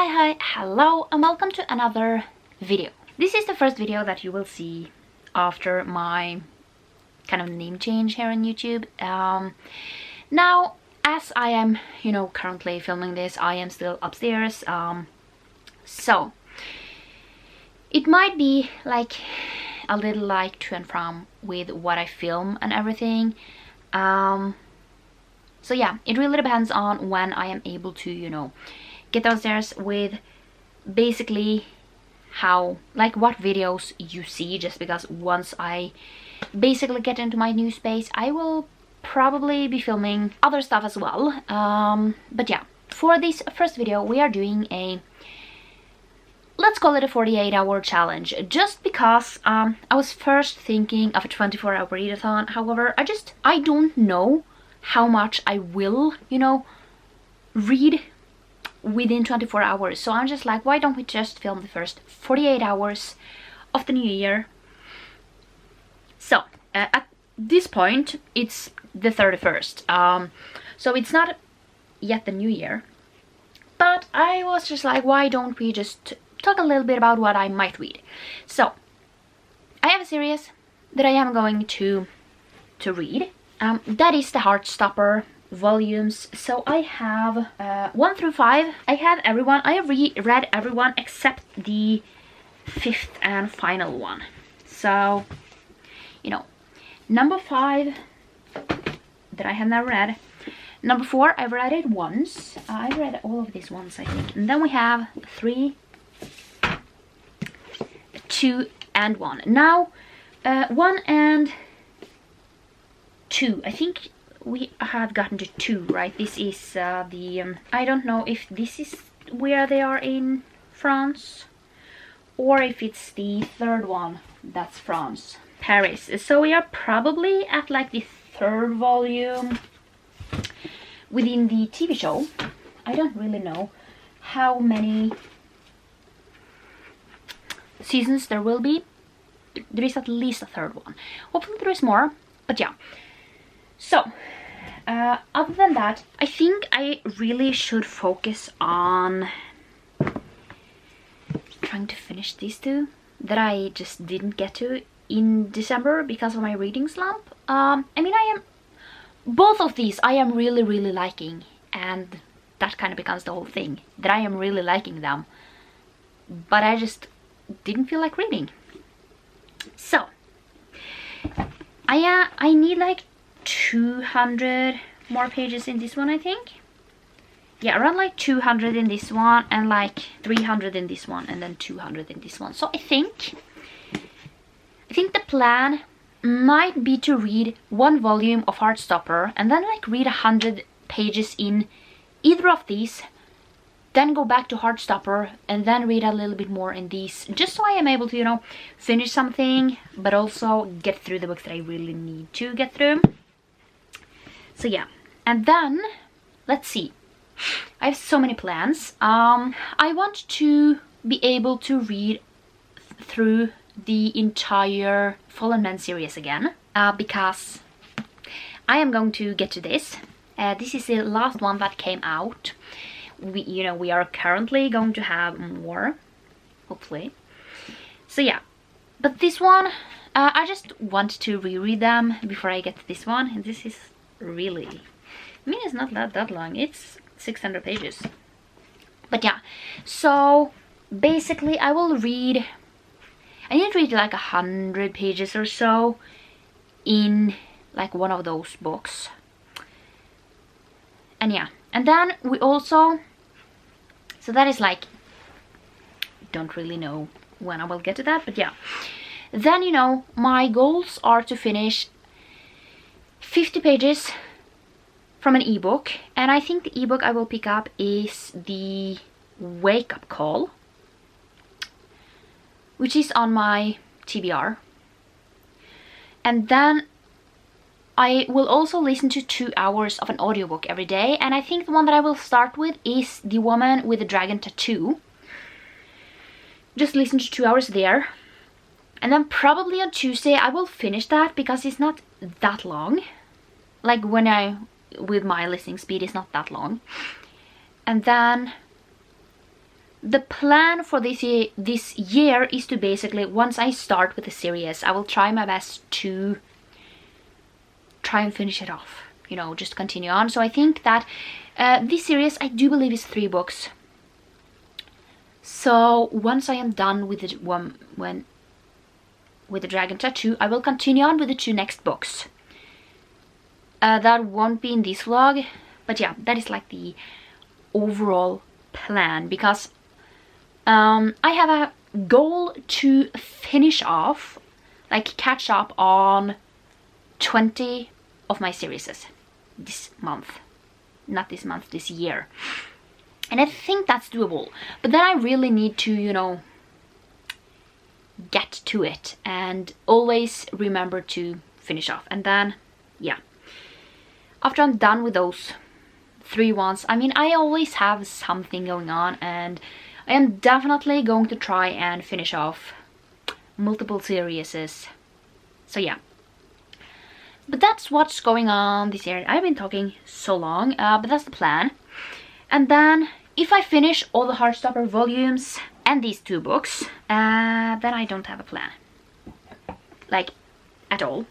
Hello and welcome to another video. This is the first video that you will see after my kind of name change here on YouTube. Now, as I am, currently filming this, I am still upstairs, so it might be like a little like to and from with what I film and everything. So yeah, it really depends on when I am able to, get downstairs with basically how, like, what videos you see, just because once I basically get into my new space, I will probably be filming other stuff as well. But yeah, for this first video, we are doing a, let's call it a 48-hour challenge, just because I was first thinking of a 24-hour readathon. However, I don't know how much I will, read within 24 hours. So I'm just like, why don't we just film the first 48 hours of the new year? So at this point, it's the 31st. So it's not yet the new year. But I was just like, why don't we just talk a little bit about what I might read? So I have a series that I am going to read. That is the Heartstopper volumes. So I have 1 through 5. I have everyone. I have read everyone except the 5th and final one. So, number 5 that I have never read. Number 4, I've read it once. I've read all of these once, I think. And then we have 3, 2, and 1. Now, 1 and 2, I think we have gotten to 2, right? This is the I don't know if this is where they are in France or if it's the 3rd one. That's France, Paris. So we are probably at like the 3rd volume within the TV show. I don't really know how many seasons there will be. There is at least a 3rd one. Hopefully there is more, but yeah. So, other than that, I think I really should focus on trying to finish these 2 that I just didn't get to in December because of my reading slump. I mean, both of these I am really, really liking, and that kind of becomes the whole thing, that I am really liking them, but I just didn't feel like reading. So, I need like 200 more pages in this one, I think. Yeah, around like 200 in this one and like 300 in this one and then 200 in this one. So I think the plan might be to read 1 volume of Heartstopper and then like read 100 pages in either of these, then go back to Heartstopper and then read a little bit more in these, just so I am able to, finish something but also get through the books that I really need to get through. So yeah, and then let's see, I have so many plans. I want to be able to read through the entire Fallen Men series again, because I am going to get to this. This is the last one that came out. We are currently going to have more, hopefully. So yeah, but this one, I just want to reread them before I get to this one. And this is really, I mean, it's not that long. It's 600 pages. But yeah, so basically I need to read like 100 pages or so in like one of those books. And yeah, and then we also, so that is like, don't really know when I will get to that, but yeah. Then, my goals are to finish 50 pages from an ebook, and I think the ebook I will pick up is the Wake Up Call, which is on my TBR. And then I will also listen to 2 hours of an audiobook every day, and I think the one that I will start with is The Woman with the Dragon Tattoo. Just listen to 2 hours there. And then probably on Tuesday I will finish that because it's not that long. Like with my listening speed, it's not that long. And then the plan for this year is to basically, once I start with the series, I will try my best to try and finish it off, you know, just continue on. So I think that this series, I do believe, is 3 books. So once I am done with the Dragon Tattoo, I will continue on with the 2 next books. That won't be in this vlog, but yeah, that is like the overall plan, because I have a goal to finish off, like catch up on 20 of my series this month. Not this month, this year. And I think that's doable. But then I really need to, you know, get to it and always remember to finish off. And then, yeah. After I'm done with those 3 ones, I mean, I always have something going on, and I am definitely going to try and finish off multiple series. So yeah. But that's what's going on this year. I've been talking so long, but that's the plan. And then if I finish all the Heartstopper volumes and these 2 books, then I don't have a plan. Like, at all.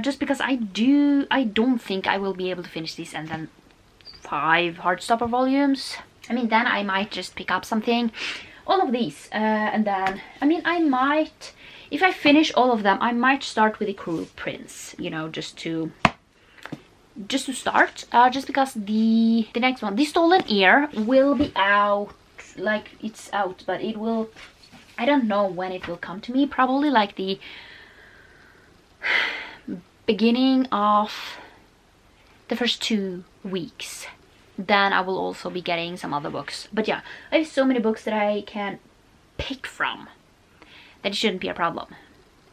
Just because I don't think I will be able to finish this and then 5 Heartstopper volumes. I mean, then I might just pick up something. All of these. And then, I mean, I might, if I finish all of them, I might start with the Cruel Prince. You know, just to start. Just because the next one, The Stolen Ear, will be out. Like, it's out, but it will, I don't know when it will come to me. Probably like the beginning of the first 2 weeks. Then I will also be getting some other books. But yeah, I have so many books that I can pick from that it shouldn't be a problem.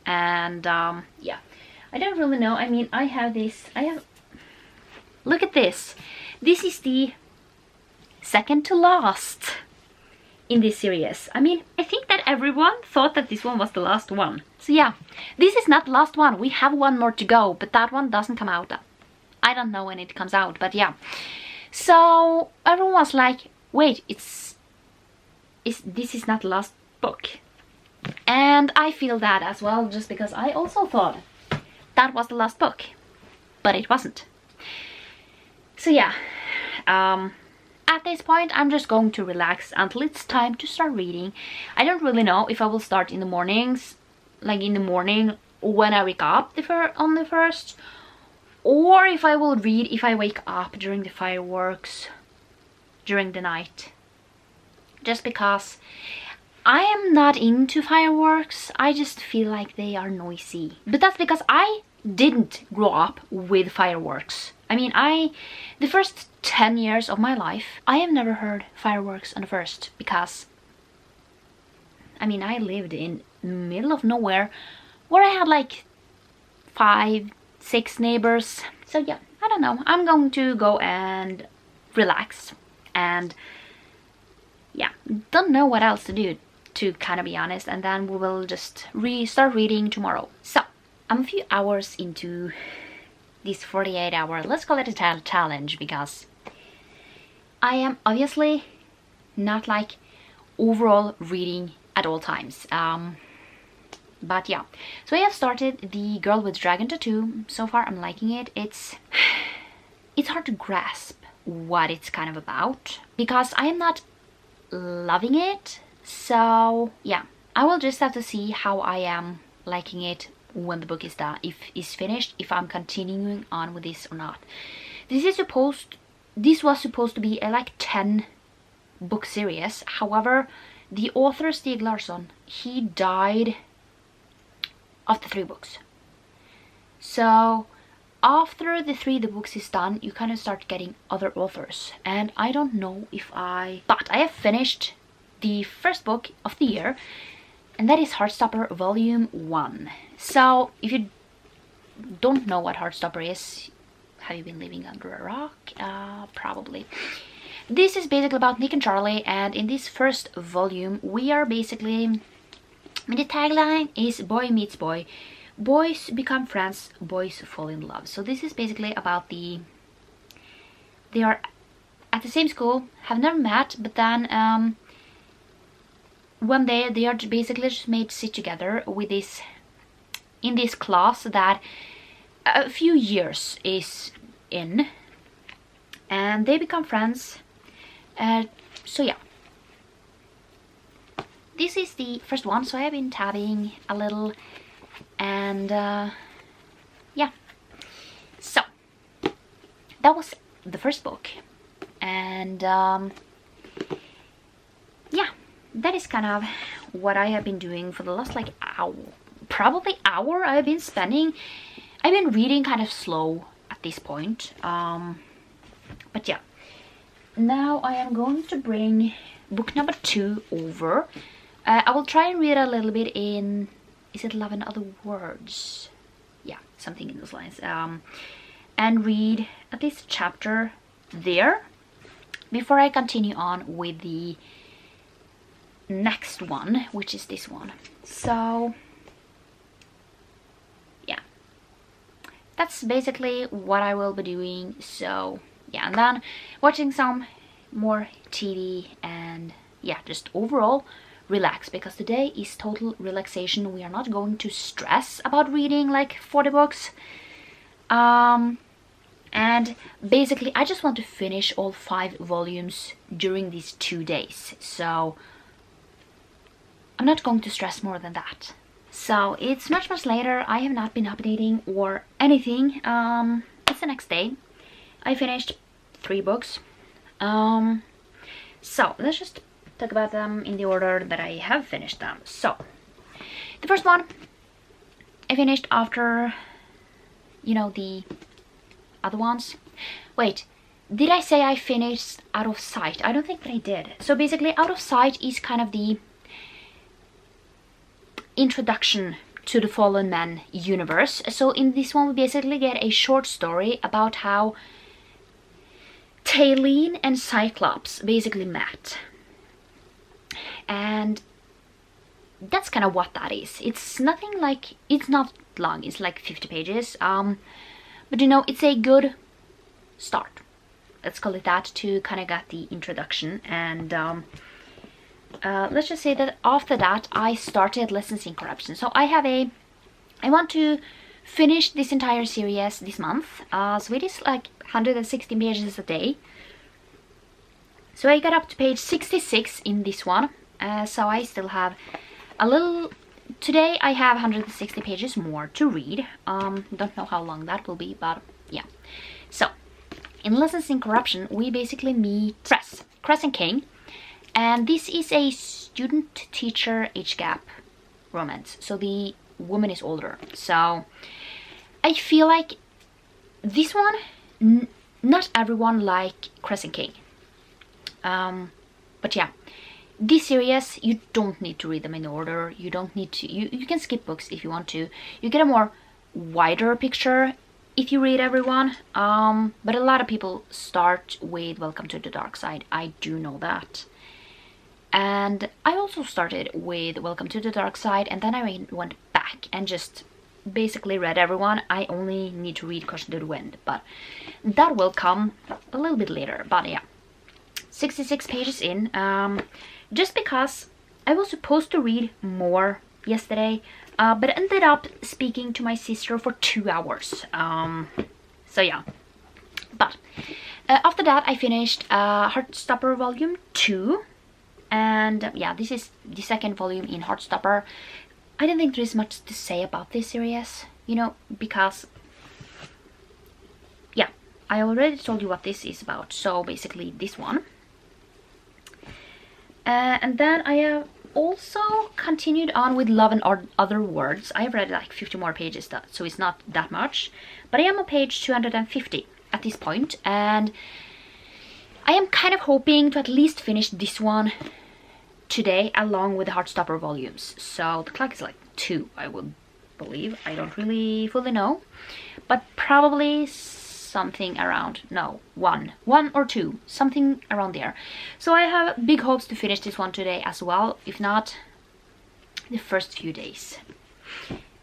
And yeah, I don't really know. I mean, I have, look at this. This is the second to last in this series. I mean, I think that everyone thought that this one was the last one. So yeah, this is not the last one. We have 1 more to go, but that one doesn't come out. I don't know when it comes out, but yeah. So everyone was like, wait, this is not the last book. And I feel that as well, just because I also thought that was the last book, but it wasn't. So yeah, at this point I'm just going to relax until it's time to start reading. I don't really know if I will start in the mornings, like in the morning when I wake up on the 1st, or if I will read if I wake up during the fireworks during the night. Just because I am not into fireworks. I just feel like they are noisy. But that's because I didn't grow up with fireworks. I mean, the first 10 years of my life, I have never heard fireworks on the 1st, because I mean, I lived in the middle of nowhere where I had like 5, 6 neighbors. So yeah, I don't know. I'm going to go and relax, and yeah, don't know what else to do, to kind of be honest. And then we will just start reading tomorrow. So I'm a few hours into this 48-hour, let's call it a challenge, because I am obviously not like overall reading at all times. But yeah, so I have started The Girl with Dragon Tattoo. So far I'm liking it. It's hard to grasp what it's kind of about, because I am not loving it. So yeah, I will just have to see how I am liking it when the book is done, if it's finished, if I'm continuing on with this or not. This was supposed to be a like 10 book series. However, the author Stieg Larsson, he died after 3 books. So after the books is done, you kind of start getting other authors, and I don't know if but I have finished the first book of the year, and that is Heartstopper Volume 1. So if you don't know what Heartstopper is, have you been living under a rock? Probably. This is basically about Nick and Charlie, and in this first volume we are basically, I mean, the tagline is boy meets boy, boys become friends, boys fall in love. So this is basically about they are at the same school, have never met, but then one day they are basically just made to sit together with this, in this class that a few years is in, and they become friends. So yeah, this is the first one. So I have been tabbing a little, and yeah, so that was the first book. And yeah, that is kind of what I have been doing for the last like hour, probably hour. I've been reading kind of slow at this point, but yeah, now I am going to bring book number 2 over. I will try and read a little bit in, is it Love and Other Words? Yeah, something in those lines, and read at least a chapter there before I continue on with the next one, which is this one. So yeah, that's basically what I will be doing. So yeah, and then watching some more TV, and yeah, just overall relax, because today is total relaxation. We are not going to stress about reading like 40 books. And basically I just want to finish all 5 volumes during these 2 days, so I'm not going to stress more than that. So it's much later. I have not been updating or anything. It's the next day. I finished 3 books. So let's just talk about them in the order that I have finished them. So the first one I finished after, you know, the other ones. Wait, did I say I finished Out of Sight? I don't think that I did. So basically Out of Sight is kind of the introduction to the Fallen Man universe. So in this one we basically get a short story about how Taline and Cyclops basically met. And that's kind of what that is. It's nothing like, it's not long, it's like 50 pages. But you know, it's a good start, let's call it that, to kind of get the introduction. And let's just say that after that I started Lessons in Corruption. So I want to finish this entire series this month. So it is like 160 pages a day. So I got up to page 66 in this one. So I still have a little. Today I have 160 pages more to read. Don't know how long that will be, but yeah. So in Lessons in Corruption we basically meet Cress and King, and this is a student-teacher age gap romance. So the woman is older. So I feel like this one, not everyone like Cress and King. But yeah, this series, you don't need to read them in order. You don't need to, you can skip books if you want to. You get a more wider picture if you read everyone. But a lot of people start with Welcome to the Dark Side. I do know that. And I also started with Welcome to the Dark Side, and then I went back and just basically read everyone. I only need to read Caution to the Wind, but that will come a little bit later. But yeah, 66 pages in. Just because I was supposed to read more yesterday, but ended up speaking to my sister for 2 hours. So yeah, but after that I finished Heartstopper Volume 2, and yeah, this is the second volume in Heartstopper. I don't think there is much to say about this series, you know, because yeah, I already told you what this is about. So basically this one. And then I have also continued on with Love and Other Words. I have read like 50 more pages, so it's not that much. But I am on page 250 at this point, and I am kind of hoping to at least finish this one today along with the Heartstopper volumes. So the clock is like 2, I would believe. I don't really fully know, but probably something around, no, 1 or 2, something around there. So I have big hopes to finish this one today as well, if not the first few days.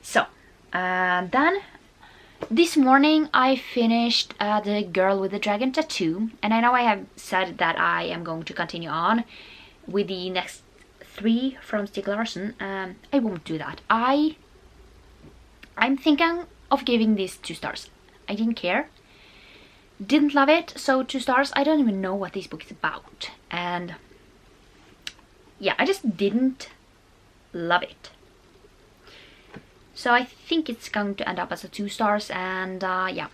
So then this morning I finished The Girl with the Dragon Tattoo, and I know I have said that I am going to continue on with the next 3 from Stieg Larsson, I won't do that. I'm thinking of giving this 2 stars. I didn't care. Didn't love it, so 2 stars. I don't even know what this book is about. And yeah, I just didn't love it. So I think it's going to end up as a 2 stars, and yeah.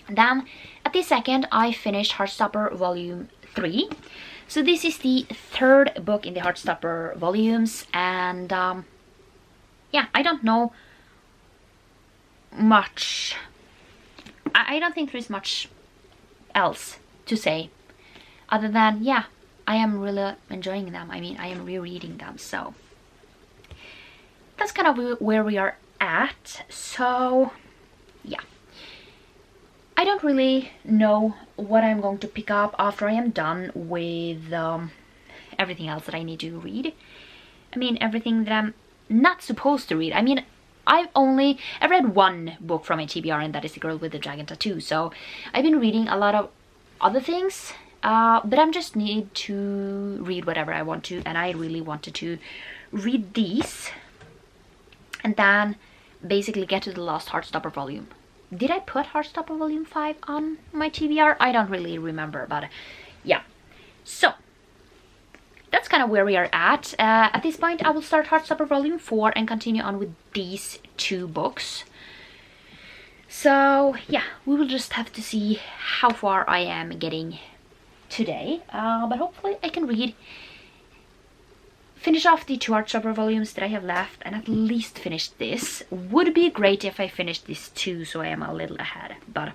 Then at the second, I finished Heartstopper Volume 3. So this is the 3rd book in the Heartstopper volumes, and yeah, I don't know much. I don't think there's much else to say other than, yeah, I am really enjoying them. I mean, I am rereading them, so that's kind of where we are at. So yeah, I don't really know what I'm going to pick up after I am done with everything else that I need to read. I mean, everything that I'm not supposed to read. I mean, I've read 1 book from my TBR, and that is The Girl with the Dragon Tattoo. So I've been reading a lot of other things, but I'm just need to read whatever I want to, and I really wanted to read these and then basically get to the last Heartstopper volume. Did I put Heartstopper Volume 5 on my TBR? I don't really remember, but yeah. So that's kind of where we are at. At this point, I will start Heartstopper Volume 4 and continue on with these 2 books. So yeah, we will just have to see how far I am getting today. But hopefully I can finish off the 2 Heartstopper volumes that I have left, and at least finish this. Would be great if I finished this too, so I am a little ahead. But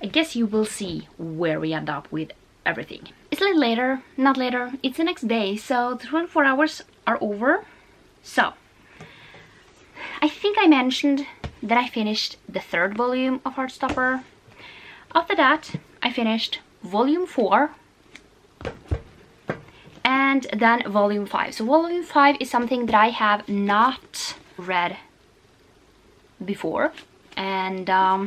I guess you will see where we end up with everything. It's a little later, not later, it's the next day, so the 24 hours are over. So I think I mentioned that I finished the 3rd volume of Heartstopper. After that, I finished Volume 4 and then Volume 5. So Volume 5 is something that I have not read before, and yeah,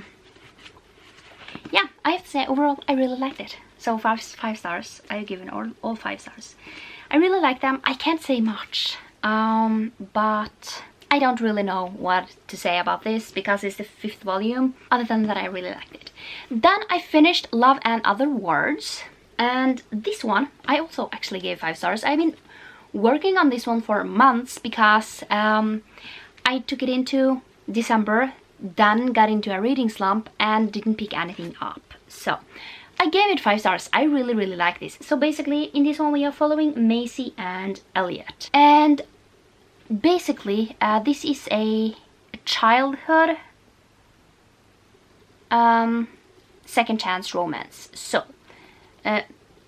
I have to say overall I really liked it. So 5 stars. I've given all 5 stars. I really like them. I can't say much, but I don't really know what to say about this because it's the 5th volume, other than that I really liked it. Then I finished Love and Other Words, and this one I also actually gave 5 stars. I've been working on this one for months because I took it into December, then got into a reading slump and didn't pick anything up. So I gave it 5 stars. I really like this. So basically in this one we are following Maisie and Elliot, and basically this is a childhood second chance romance. So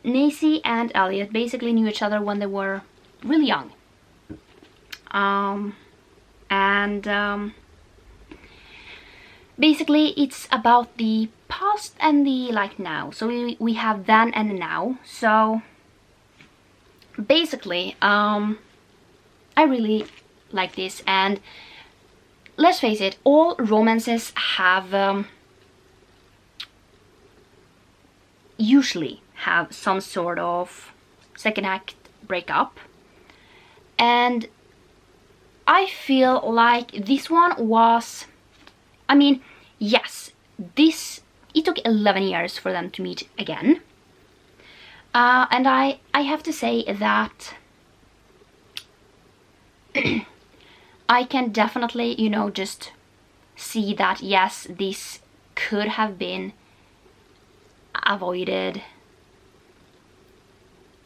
Maisie and Elliot basically knew each other when they were really young, basically it's about the past and the like now. So we have then and now. So basically I really like this, and let's face it, all romances have usually have some sort of second act breakup, and I feel like this one was, I mean, yes, it took 11 years for them to meet again, and I have to say that I can definitely, you know, just see that yes, this could have been avoided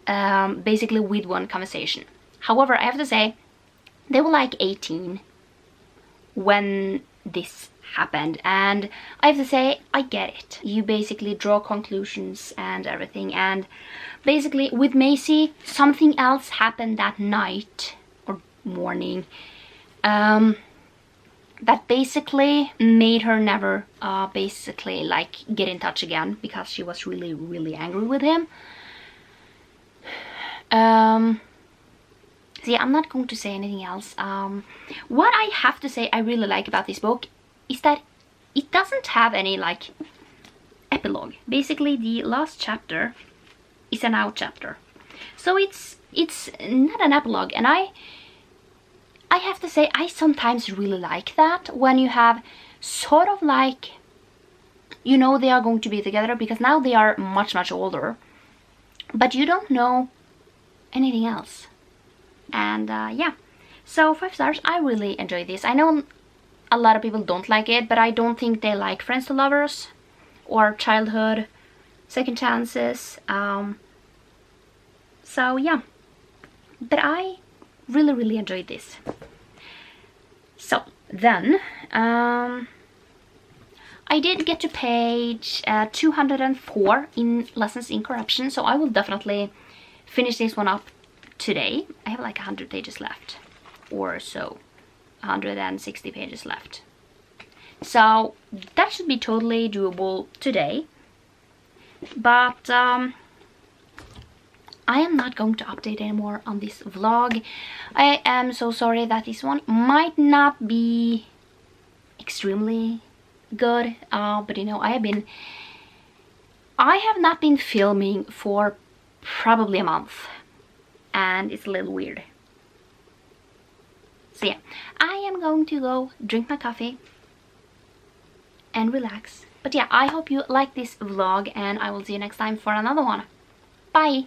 basically with one conversation. However, I have to say they were like 18 when this happened, and I have to say I get it. You basically draw conclusions and everything, and basically with Maisie something else happened that night or morning that basically made her never basically like get in touch again, because she was really angry with him. So yeah, I'm not going to say anything else. What I have to say I really like about this book is that it doesn't have any like epilogue. Basically the last chapter is a now chapter, so it's it's not an epilogue, and I have to say I sometimes really like that, when you have sort of like, you know, they are going to be together because now they are much older, but you don't know anything else. And yeah, so 5 stars. I really enjoy this. I know a lot of people don't like it, but I don't think they like Friends to Lovers or Childhood, Second Chances. So yeah, but I really enjoyed this. So then I did get to page 204 in Lessons in Corruption, so I will definitely finish this one up today. I have like 100 pages left or so, 160 pages left, so that should be totally doable today. But I am not going to update anymore on this vlog. I am so sorry that this one might not be extremely good, but you know, I have not been filming for probably a month, and it's a little weird. So yeah, I am going to go drink my coffee and relax. But yeah, I hope you like this vlog, and I will see you next time for another one. Bye!